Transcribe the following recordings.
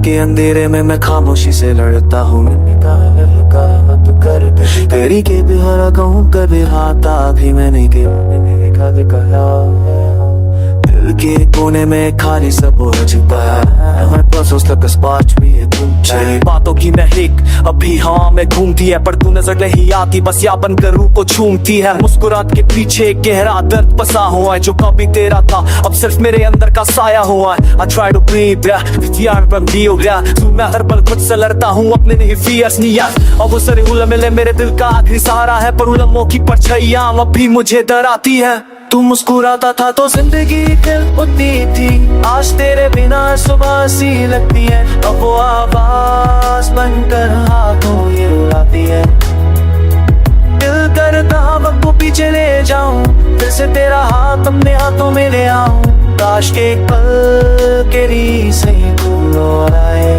के अंधेरे में मैं खामोशी से लड़ता हूँ। तेरी के भी हरा कहूँ कभी हाथा भी मैंने कहा। दिल के कोने में खाली सब हो चुका है। मैं बस उस तक स्पार्च भी है तुम तेरी बातों की महक अभी हवा में घूमती है, पर तू नजर नहीं आती, बस या बनकर रूह को छूमती है। मुस्कुराहट के पीछे एक गहरा दर्द बसा हुआ है, जो कभी तेरा था अब सिर्फ मेरे अंदर का साया हुआ है। I try to breathe, यार बंदी हो गया तू, मैं हर पल खुद से लड़ता हूँ अपने नहीं फियर्स नहीं यार। अब वो सारे उलझे मेरे दिल का आखिरी सहारा है, पर उलझों की परछाइयां अब भी मुझे डराती है। तू मुस्कुराता था तो जिंदगी खिल उठती थी, आज तेरे बिना सुबह सी लगती है। अब वो आवाज बनकर हाथों ये रुलाती है। दिल करता वक्त को पीछे ले जाऊं, फिर से तेरा हाथ अपने हाथों में ले आऊं। काश के पल के री से तू लौटाए।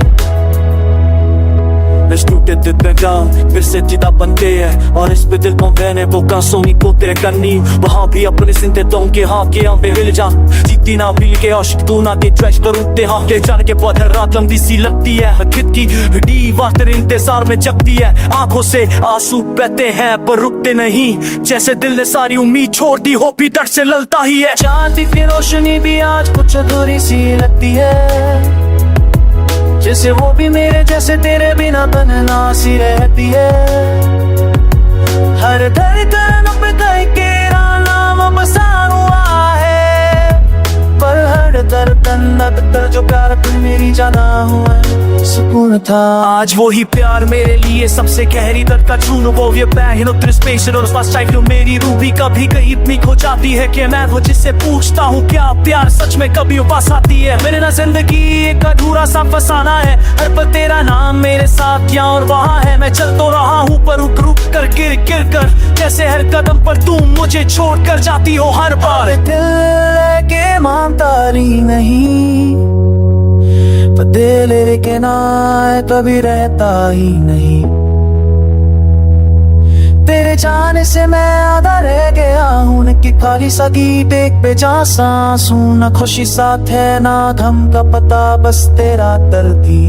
टूटे दिल पे गाँव फिर से जिदा बनते हैं, और इस पे दिल को मैंने वो कांसोनी को तेरे करनी। वहाँ भी अपने सिंते तो के हाँ के यहाँ पे हिल जा, जीती ना भील के आशिक तू ना के ट्रैश करूँते हाँ के जाने के बाद हर रात लंबी सी लगती है। खिद की दीवार तेरे इंतजार में जगती है, आंखों से आंसू बहते हैं पर रुकते नहीं। जैसे दिल ने सारी उम्मीद छोड़ दी हो, भी दर्द से ललता ही है। चांद की रोशनी भी आज कुछ अधूरी सी लगती है, जैसे वो भी मेरे जैसे तेरे बिना तन्हा सी रहती है। हर धड़कन पे तेरा नाम बसा हुआ है, पर हर धड़कन अंदर जो प्यार तू मेरी जाना हुआ है सुकून था। आज वो ही प्यार मेरे लिए सबसे गहरी दर्द का चून, वो ये पैन उतर स्पेशल और पास टाइप मेरी रूह भी कभी कहीं इतनी खो जाती है कि मैं वो जिससे पूछता हूँ क्या प्यार सच में कभी उपास आती है। मेरे ना जिंदगी एक अधूरा सा फसाना है, हर पल तेरा नाम मेरे साथ यहाँ और वहाँ है। मैं चल तो रहा हूँ पर रुक रुक कर गिर गिर कर, जैसे हर कदम पर तुम मुझे छोड़ कर जाती हो हर बार। दिल के मानता नहीं, पर दिल के ना कभी रहता ही नहीं। तेरे जाने से मैं आधा रह गया हूँ कि खाली सा गीत एक बेजान सांस हूँ। ना खुशी साथ है ना गम का पता, बस तेरा दर्द ही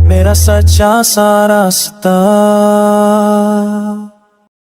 मेरा सच्चा सा रास्ता।